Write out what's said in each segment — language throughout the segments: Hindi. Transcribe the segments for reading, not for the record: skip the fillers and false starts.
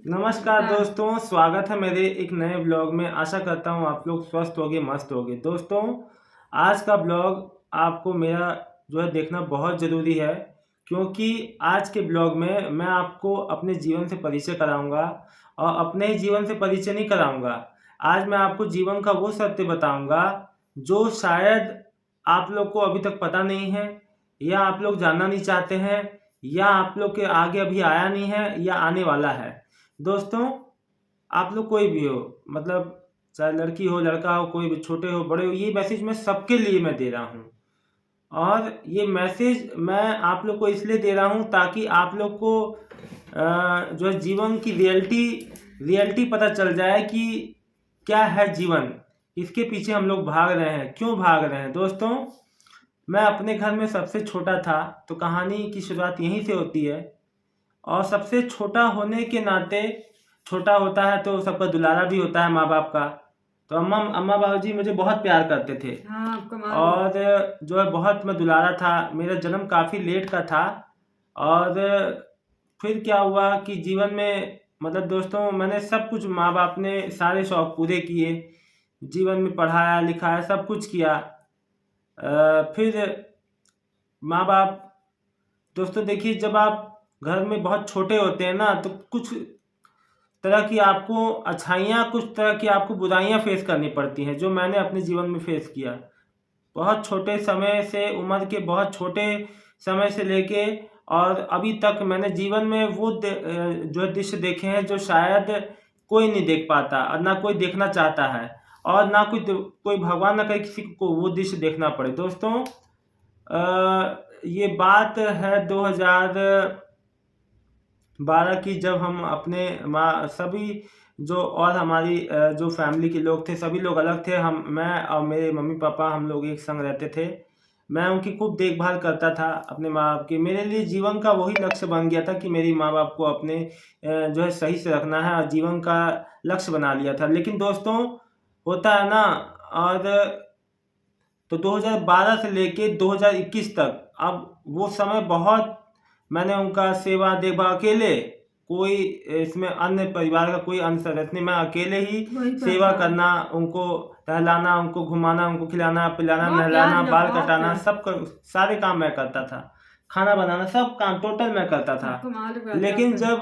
नमस्कार बता। दोस्तों, स्वागत है मेरे एक नए ब्लॉग में। आशा करता हूँ आप लोग स्वस्थ होगे, मस्त होगे। दोस्तों, आज का ब्लॉग आपको मेरा जो है देखना बहुत ज़रूरी है, क्योंकि आज के ब्लॉग में मैं आपको अपने जीवन से परिचय कराऊंगा और अपने ही जीवन से परिचय नहीं कराऊंगा। आज मैं आपको जीवन का वो सत्य बताऊंगा जो शायद आप लोग को अभी तक पता नहीं है, या आप लोग जानना नहीं चाहते हैं, या आप लोग के आगे अभी आया नहीं है या आने वाला है। दोस्तों, आप लोग कोई भी हो, मतलब चाहे लड़की हो, लड़का हो, कोई भी, छोटे हो, बड़े हो, ये मैसेज मैं सबके लिए मैं दे रहा हूँ। और ये मैसेज मैं आप लोग को इसलिए दे रहा हूँ ताकि आप लोग को जो है जीवन की रियलिटी पता चल जाए कि क्या है जीवन, इसके पीछे हम लोग भाग रहे हैं, क्यों भाग रहे हैं। दोस्तों, मैं अपने घर में सबसे छोटा था, तो कहानी की शुरुआत यहीं से होती है। और सबसे छोटा होने के नाते, छोटा होता है तो सबका दुलारा भी होता है माँ बाप का। तो अम्मा अम्मा बाबूजी मुझे बहुत प्यार करते थे। हाँ, कमाल। और जो है बहुत मैं दुलारा था। मेरा जन्म काफ़ी लेट का था। और फिर क्या हुआ कि जीवन में, मतलब दोस्तों, मैंने सब कुछ, माँ बाप ने सारे शौक पूरे किए, जीवन में पढ़ाया लिखाया, सब कुछ किया। फिर माँ बाप, दोस्तों देखिए, जब आप घर में बहुत छोटे होते हैं ना, तो कुछ तरह की आपको अच्छाइयाँ, कुछ तरह की आपको बुराइयाँ फेस करनी पड़ती हैं, जो मैंने अपने जीवन में फेस किया। बहुत छोटे समय से, उम्र के बहुत छोटे समय से लेके और अभी तक मैंने जीवन में वो जो दृश्य देखे हैं जो शायद कोई नहीं देख पाता और ना कोई देखना चाहता है, और ना कोई भगवान ना करे किसी को वो दृश्य देखना पड़े। दोस्तों, ये बात है 2012 की, जब हम अपने माँ सभी जो और हमारी जो फैमिली के लोग थे, सभी लोग अलग थे। मैं और मेरे मम्मी पापा, हम लोग एक संग रहते थे। मैं उनकी खूब देखभाल करता था, अपने माँ बाप की। मेरे लिए जीवन का वही लक्ष्य बन गया था कि मेरी माँ बाप को अपने जो है सही से रखना है, और जीवन का लक्ष्य बना लिया था। लेकिन दोस्तों, होता है ना, और तो 2012 से लेके 2021 तक, अब वो समय बहुत, मैंने उनका सेवा देखभाल अकेले, कोई इसमें अन्य परिवार का कोई अन्य सदस्य नहीं, मैं अकेले ही वही सेवा करता। करना, उनको टहलाना, उनको घुमाना, उनको खिलाना पिलाना, बहुत प्यार नहलाना, दिया, बाल बहुत कटाना, प्यार। सब सारे काम मैं करता था। खाना बनाना, सब काम टोटल मैं करता था। कमाल करता लेकिन फिर। जब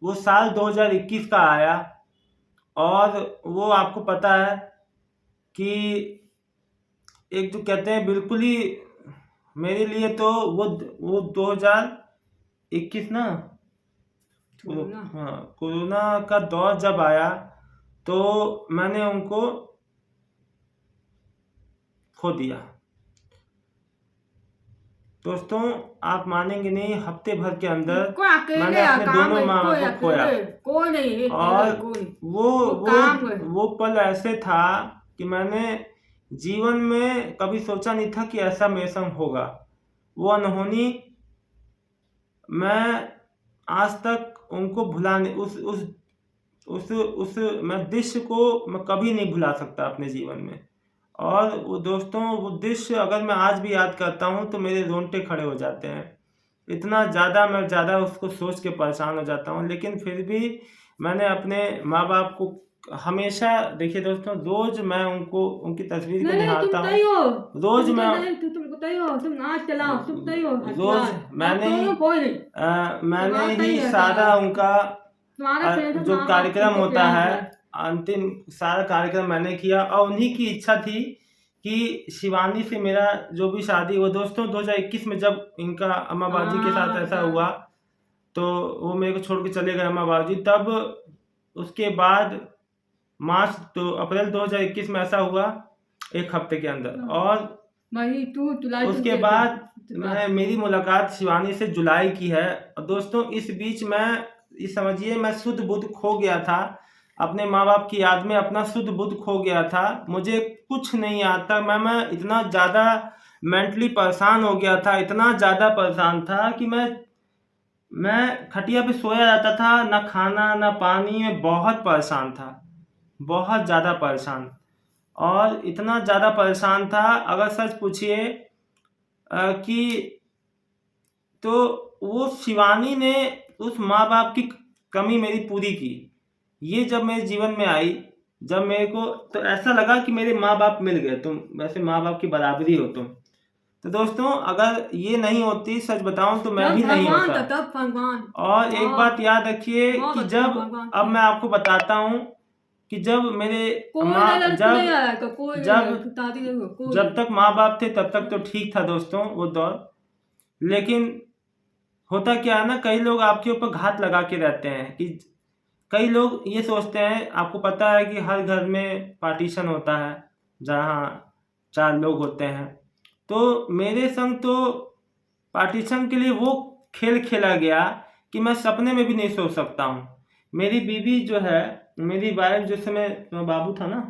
वो साल 2021 का आया, और वो आपको पता है कि एक जो कहते हैं बिल्कुल ही, मेरे लिए तो वो 2021 ना, छोड़ो ना। हाँ, कोरोना का दौर जब आया, तो मैंने उनको खो दिया। दोस्तों, आप मानेंगे नहीं, हफ्ते भर के अंदर इसको मैंने अकेले अपने काम दोनों है, माँ इसको बाप को खोया। अकेले। कोई नहीं, अकेले और कोई। वो वो वो काम है। वो पल ऐसे था कि मैंने जीवन में कभी सोचा नहीं था कि ऐसा मेरे संग होगा। वो अनहोनी, मैं आज तक उनको भुला नहीं, उस मैं दृश्य को मैं कभी नहीं भुला सकता अपने जीवन में। और वो दोस्तों, वो दृश्य अगर मैं आज भी याद करता हूँ तो मेरे रोंगटे खड़े हो जाते हैं। इतना ज़्यादा मैं ज़्यादा उसको सोच के परेशान हो जाता हूँ। लेकिन फिर भी मैंने अपने माँ बाप को हमेशा, देखिए दोस्तों, रोज़ मैं उनको, उनकी तस्वीर को नहीं नहीं, तुम निहारता तय हूँ। हो। रोज़ तुम तो मैं नहीं, तुमको तय हो, तुम नाच चलाओ, तुम तय हो रोज़ हथियार। अब मैंने ही तो कोई नहीं। मैंने तुम्हारा तय ही रहता है। सारा उनका तुम्हारा टेंशन जो माँ बाप कार्यक्रम तुमको होता प्यार है, है। अंतिम सारा कार्यक्रम मैंने किया। और उन्हीं की इच्छा थी कि शिवानी से मेरा जो भी शादी, वो दोस्तों 2021 में जब इनका अम्मा बाजी के साथ हाँ ऐसा हुआ, तो वो मेरे को छोड़ के चले गए अम्मा बाजी। तब उसके बाद मार्च तो अप्रैल 2021 में ऐसा हुआ, एक हफ्ते के अंदर। और वही तू जुलाई तू उसके के थे। बाद मेरी मुलाकात शिवानी से जुलाई की है। और दोस्तों, इस बीच मैं, ये समझिए, मैं शुद्ध बुद्ध खो गया था। अपने माँ बाप की याद में अपना शुद्ध बुद्ध खो गया था। मुझे कुछ नहीं आता। मैं इतना ज़्यादा मेंटली परेशान हो गया था, इतना ज़्यादा परेशान था कि मैं खटिया पे सोया जाता था, ना खाना ना पानी, में बहुत परेशान था, बहुत ज़्यादा परेशान। और इतना ज़्यादा परेशान था, अगर सच पूछिए कि, तो वो शिवानी ने उस माँ बाप की कमी मेरी पूरी की। ये जब मेरे जीवन में आई, जब मेरे को तो ऐसा लगा कि मेरे माँ बाप मिल गए, तुम वैसे माँ बाप की बराबरी हो तुम। तो दोस्तों अगर ये नहीं होती, सच बताऊं तो मैं जब भी नहीं भगवान होता। था तब भगवान। और एक बात याद रखिए बहुत कि अच्छा जब, भगवान अब मैं आपको बताता हूँ कि जब मेरे कोई माँ नहीं जब आया तो कोई जब दादी नहीं कोई जब तक माँ बाप थे तब तक तो ठीक था दोस्तों वो दौर। लेकिन होता क्या है ना, कई लोग आपके ऊपर घात लगा के रहते हैं कि कई लोग ये सोचते हैं, आपको पता है कि हर घर में पार्टीशन होता है जहाँ 4 लोग होते हैं। तो मेरे संग तो पार्टीशन के लिए वो खेल खेला गया कि मैं सपने में भी नहीं सोच सकता हूँ। मेरी बीवी जो है, मेरी वाइफ, जिस समय बाबू था ना,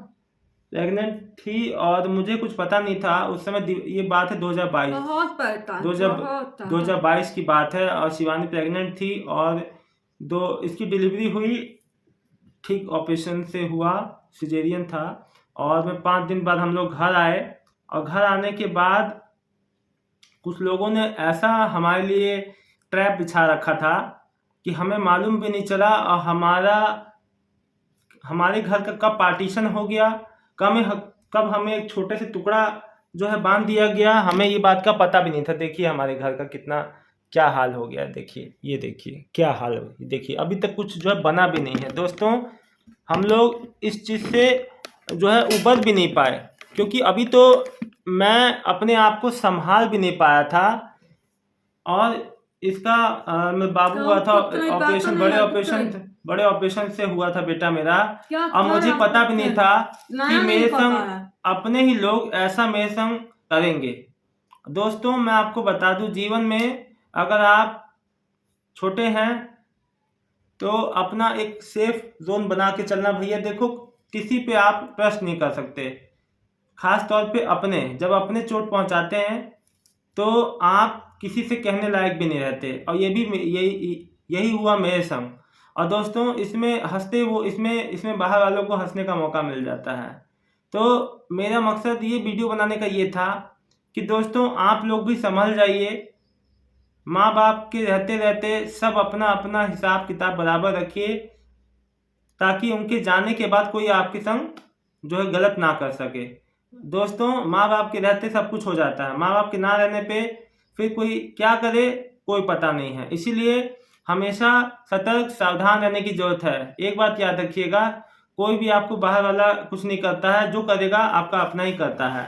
प्रेग्नेंट थी और मुझे कुछ पता नहीं था उस समय। ये बात है 2022 बहुत परेशान बहुत था। 2022 की बात है, और शिवानी प्रेग्नेंट थी और इसकी डिलीवरी हुई, ठीक ऑपरेशन से हुआ, सिजेरियन था। और मैं 5 दिन बाद हम लोग घर आए, और घर आने के बाद कुछ लोगों ने ऐसा हमारे लिए ट्रैप बिछा रखा था कि हमें मालूम भी नहीं चला, और हमारे घर का कब पार्टीशन हो गया, कब हमें एक छोटे से टुकड़ा जो है बांध दिया गया, हमें ये बात का पता भी नहीं था। देखिए हमारे घर का कितना क्या हाल हो गया, देखिए, ये देखिए क्या हाल हो, देखिए अभी तक कुछ जो है बना भी नहीं है दोस्तों। हम लोग इस चीज़ से जो है उबर भी नहीं पाए, क्योंकि अभी तो मैं अपने आप को संभाल भी नहीं पाया था। और इसका मैं बाबू हुआ था ऑपरेशन, बड़े ऑपरेशन से हुआ था बेटा मेरा। और मुझे पता भी नहीं था कि मेरे संग अपने ही लोग ऐसा मेरे संग करेंगे। दोस्तों मैं आपको बता दूं, जीवन में अगर आप छोटे हैं तो अपना एक सेफ जोन बना के चलना भैया। देखो किसी पे आप ट्रस्ट नहीं कर सकते, खास तौर पे अपने, जब अपने चोट पहुंचाते हैं तो आप किसी से कहने लायक भी नहीं रहते। और यही हुआ मेरे संग। और दोस्तों इसमें बाहर वालों को हंसने का मौका मिल जाता है। तो मेरा मकसद ये वीडियो बनाने का ये था कि दोस्तों आप लोग भी संभल जाइए। माँ बाप के रहते रहते सब अपना अपना हिसाब किताब बराबर रखिए, ताकि उनके जाने के बाद कोई आपके संग जो है गलत ना कर सके। दोस्तों माँ बाप के रहते सब कुछ हो जाता है, माँ बाप के ना रहने पे फिर कोई क्या करे कोई पता नहीं है। इसीलिए हमेशा सतर्क सावधान रहने की जरूरत है। एक बात याद रखिएगा, कोई भी आपको बाहर वाला कुछ नहीं करता है, जो करेगा आपका अपना ही करता है।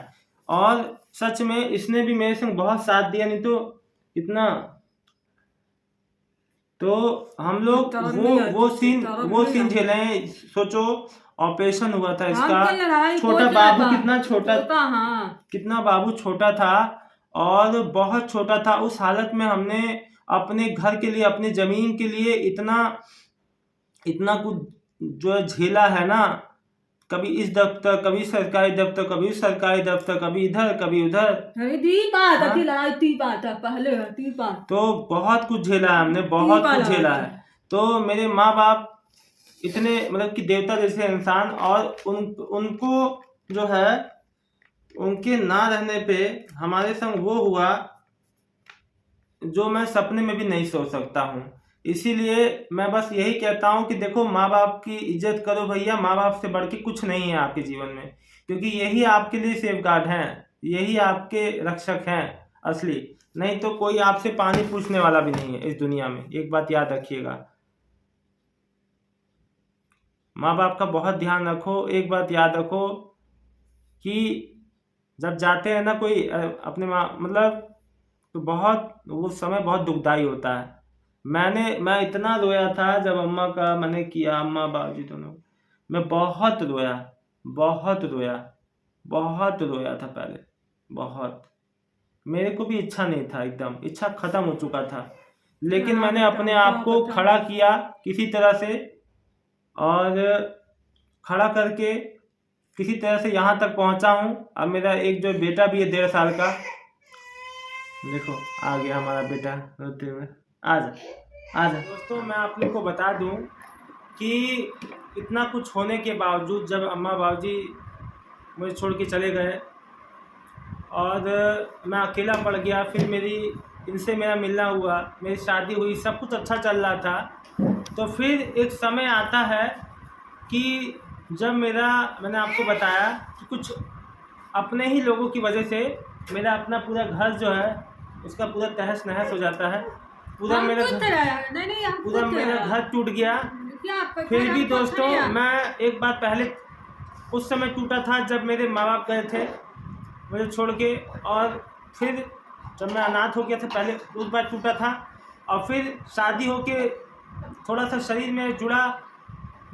और सच में इसने भी मेरे संग बहुत साथ दिया, नहीं तो इतना तो हम लोग वो सीन झेले हैं। सोचो ऑपरेशन हुआ था इसका, छोटा बाबू कितना बाबू छोटा था, और बहुत छोटा था। उस हालत में हमने अपने घर के लिए, अपनी जमीन के लिए इतना कुछ जो है झेला है ना। कभी इस दफ्तर, कभी सरकारी दफ्तर, कभी सरकारी दफ्तर, कभी इधर कभी उधर। तो बहुत कुछ झेला है हमने, बहुत कुछ झेला है। तो मेरे माँ बाप इतने मतलब कि देवता जैसे इंसान, और उनको जो है उनके ना रहने पे हमारे संग वो हुआ जो मैं सपने में भी नहीं सोच सकता हूँ। इसीलिए मैं बस यही कहता हूँ कि देखो माँ बाप की इज्जत करो भैया। माँ बाप से बढ़ के कुछ नहीं है आपके जीवन में, क्योंकि यही आपके लिए सेफ गार्ड हैं, यही आपके रक्षक हैं असली। नहीं तो कोई आपसे पानी पूछने वाला भी नहीं है इस दुनिया में। एक बात याद रखिएगा, माँ बाप का बहुत ध्यान रखो। एक बात याद रखो कि जब जाते हैं ना कोई अपने माँ, मतलब तो बहुत वो समय बहुत दुखदाई होता है। मैं इतना रोया था जब अम्मा का मैंने किया, अम्मा बाबूजी दोनों। मैं बहुत रोया, बहुत रोया, बहुत रोया था पहले, बहुत। मेरे को भी इच्छा नहीं था, एकदम इच्छा खत्म हो चुका था। लेकिन मैंने अपने आप को खड़ा किया किसी तरह से, और खड़ा करके किसी तरह से यहाँ तक पहुँचा हूँ। अब मेरा एक जो बेटा भी है 1.5 साल का, देखो आ गया हमारा बेटा रोते हुए। आजा दोस्तों, मैं आप लोग को बता दूं कि इतना कुछ होने के बावजूद जब अम्मा बाबूजी मुझे छोड़ के चले गए और मैं अकेला पड़ गया, फिर मेरी इनसे मेरा मिलना हुआ, मेरी शादी हुई, सब कुछ अच्छा चल रहा था। तो फिर एक समय आता है कि जब मैंने आपको बताया कि कुछ अपने ही लोगों की वजह से मेरा अपना पूरा घर जो है उसका पूरा तहस नहस हो जाता है। पूरा मेरा घर टूट गया। फिर भी दोस्तों मैं एक बार पहले उस समय टूटा था जब मेरे माँ बाप गए थे मुझे छोड़ के, और फिर जब मैं अनाथ हो गया था पहले उस बार टूटा था, और फिर शादी हो के थोड़ा सा शरीर में जुड़ा।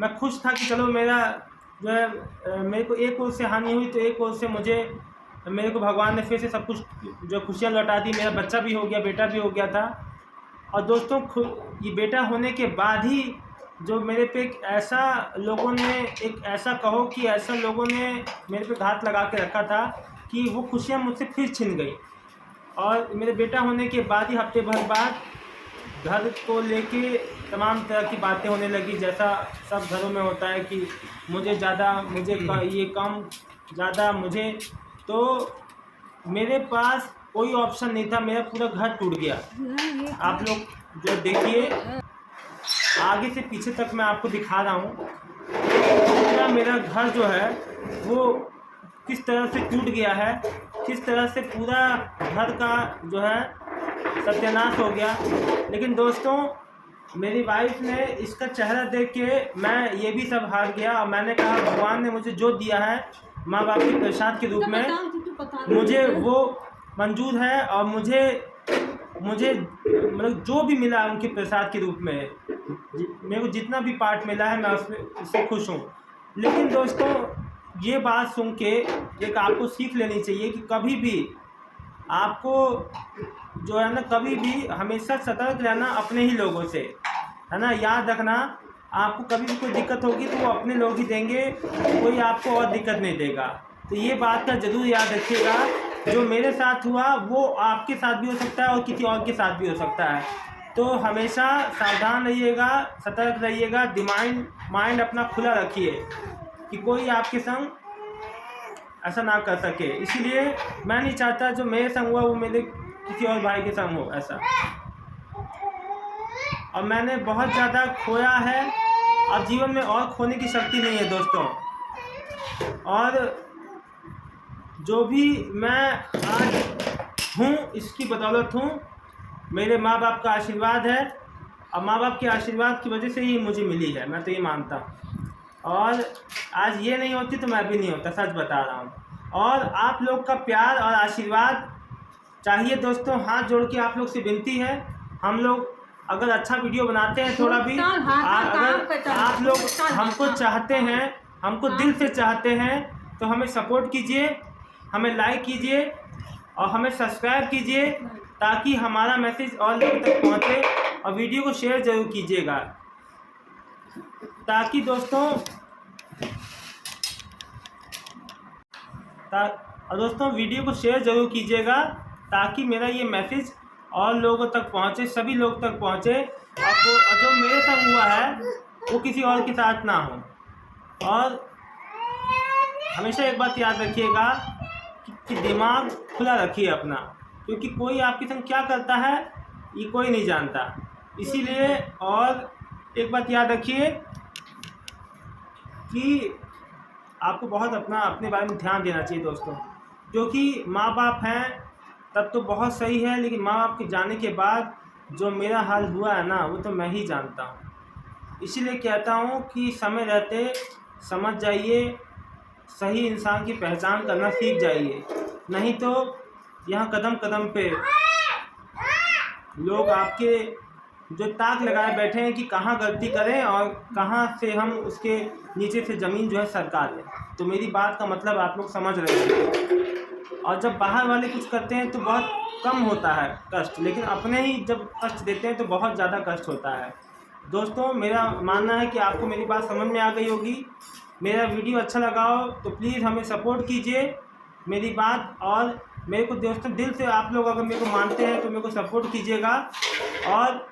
मैं खुश था कि चलो मेरा जो है मेरे को एक ओर से हानि हुई तो एक ओर से मेरे को भगवान ने फिर से सब कुछ जो खुशियाँ लौटा दी। मेरा बच्चा भी हो गया, बेटा भी हो गया था। और दोस्तों ये बेटा होने के बाद ही जो मेरे पे एक ऐसा कहो कि ऐसा लोगों ने मेरे पे घात लगा के रखा था कि वो खुशियाँ मुझसे फिर छिन गई। और मेरे बेटा होने के बाद ही हफ्ते भर बाद घर को लेके तमाम तरह की बातें होने लगी, जैसा सब घरों में होता है कि मुझे ज़्यादा, ये कम, ज़्यादा मुझे। तो मेरे पास कोई ऑप्शन नहीं था, मेरा पूरा घर टूट गया। आप लोग जो देखिए आगे से पीछे तक मैं आपको दिखा रहा हूँ पूरा मेरा घर जो है वो किस तरह से टूट गया है, किस तरह से पूरा घर का जो है सत्यानाश हो गया। लेकिन दोस्तों मेरी वाइफ ने इसका चेहरा देख के मैं ये भी सब हार गया, और मैंने कहा भगवान ने मुझे जो दिया है माँ बाप के प्रसाद के रूप में मुझे वो मंजूर है, और मुझे मतलब जो भी मिला उनके प्रसाद के रूप में, मेरे को जितना भी पार्ट मिला है मैं उससे खुश हूँ। लेकिन दोस्तों ये बात सुन के एक आपको सीख लेनी चाहिए कि कभी भी आपको जो है ना, कभी भी हमेशा सतर्क रहना अपने ही लोगों से, है ना। याद रखना आपको कभी भी कोई दिक्कत होगी तो वो अपने लोग ही देंगे, कोई आपको और दिक्कत नहीं देगा। तो ये बात का ज़रूर याद रखिएगा, जो मेरे साथ हुआ वो आपके साथ भी हो सकता है और किसी और के साथ भी हो सकता है। तो हमेशा सावधान रहिएगा, सतर्क रहिएगा, माइंड अपना खुला रखिए कि कोई आपके संग ऐसा ना कर सके। इसीलिए मैं नहीं चाहता जो मेरे संग हुआ वो मेरे किसी और भाई के संग हो ऐसा। और मैंने बहुत ज़्यादा खोया है, अब जीवन में और खोने की शक्ति नहीं है दोस्तों। और जो भी मैं आज हूँ इसकी बदौलत हूँ, मेरे माँ बाप का आशीर्वाद है, और माँ बाप के आशीर्वाद की वजह से ही मुझे मिली है, मैं तो ये मानता हूँ। और आज ये नहीं होती तो मैं भी नहीं होता, सच बता रहा हूँ। और आप लोग का प्यार और आशीर्वाद चाहिए दोस्तों, हाथ जोड़ के आप लोग से विनती है। हम लोग अगर अच्छा वीडियो बनाते हैं थोड़ा भी, अगर आप लोग हमको चाहते हैं, हमको दिल से चाहते हैं, तो हमें सपोर्ट कीजिए, हमें लाइक कीजिए और हमें सब्सक्राइब कीजिए, ताकि हमारा मैसेज और लोगों तक पहुँचे। और वीडियो को शेयर ज़रूर कीजिएगा, ताकि दोस्तों वीडियो को शेयर ज़रूर कीजिएगा ताकि मेरा ये मैसेज और लोगों तक पहुँचे, सभी लोग तक पहुँचे। और जो मेरे संग हुआ है वो किसी और के साथ ना हो। और हमेशा एक बात याद रखिएगा कि दिमाग खुला रखिए अपना, क्योंकि कोई आपके संग क्या करता है ये कोई नहीं जानता। इसीलिए और एक बात याद रखिए कि आपको बहुत अपने बारे में ध्यान देना चाहिए दोस्तों, क्योंकि माँ बाप हैं तब तो बहुत सही है, लेकिन माँ बाप के जाने के बाद जो मेरा हाल हुआ है ना वो तो मैं ही जानता हूँ। इसीलिए कहता हूँ कि समय रहते समझ जाइए, सही इंसान की पहचान करना सीख जाइए, नहीं तो यहाँ कदम कदम पे लोग आपके जो ताक लगाए बैठे हैं कि कहाँ गलती करें और कहाँ से हम उसके नीचे से ज़मीन जो है सरका दें। तो मेरी बात का मतलब आप लोग समझ रहे हैं। और जब बाहर वाले कुछ करते हैं तो बहुत कम होता है कष्ट, लेकिन अपने ही जब कष्ट देते हैं तो बहुत ज़्यादा कष्ट होता है। दोस्तों मेरा मानना है कि आपको मेरी बात समझ में आ गई होगी। मेरा वीडियो अच्छा लगा हो तो प्लीज़ हमें सपोर्ट कीजिए मेरी बात, और मेरे को दोस्तों दिल से आप लोग अगर मेरे को मानते हैं तो मेरे को सपोर्ट कीजिएगा। और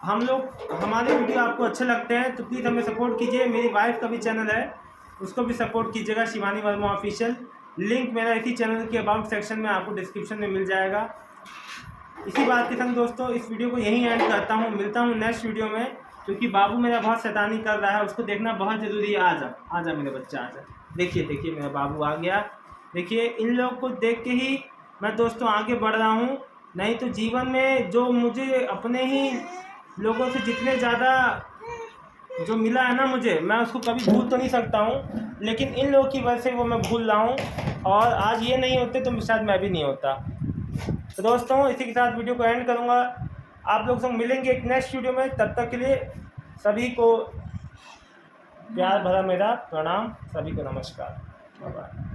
हमारे वीडियो आपको अच्छे लगते हैं तो प्लीज़ हमें सपोर्ट कीजिए। मेरी वाइफ का भी चैनल है, उसको भी सपोर्ट कीजिएगा, शिवानी वर्मा ऑफिशियल। लिंक मेरा इसी चैनल के अबाउट सेक्शन में आपको डिस्क्रिप्शन में मिल जाएगा। इसी बात के संग दोस्तों इस वीडियो को यहीं एंड करता हूँ। मिलता हूँ नेक्स्ट वीडियो में, क्योंकि बाबू मेरा बहुत शैतानी कर रहा है, उसको देखना बहुत ज़रूरी है। आ जा मेरे बच्चा, आ जा। देखिए मेरा बाबू आ गया। देखिए इन लोग को देख के ही मैं दोस्तों आगे बढ़ रहा हूँ, नहीं तो जीवन में जो मुझे अपने ही लोगों से जितने ज़्यादा जो मिला है ना मुझे, मैं उसको कभी भूल तो नहीं सकता हूँ, लेकिन इन लोगों की वजह से वो मैं भूल रहा हूँ। और आज ये नहीं होते तो शायद मैं भी नहीं होता। तो दोस्तों इसी के साथ वीडियो को एंड करूँगा। आप लोग से मिलेंगे एक नेक्स्ट वीडियो में, तब तक के लिए सभी को प्यार भरा मेरा प्रणाम, सभी को नमस्कार, बाय बाय।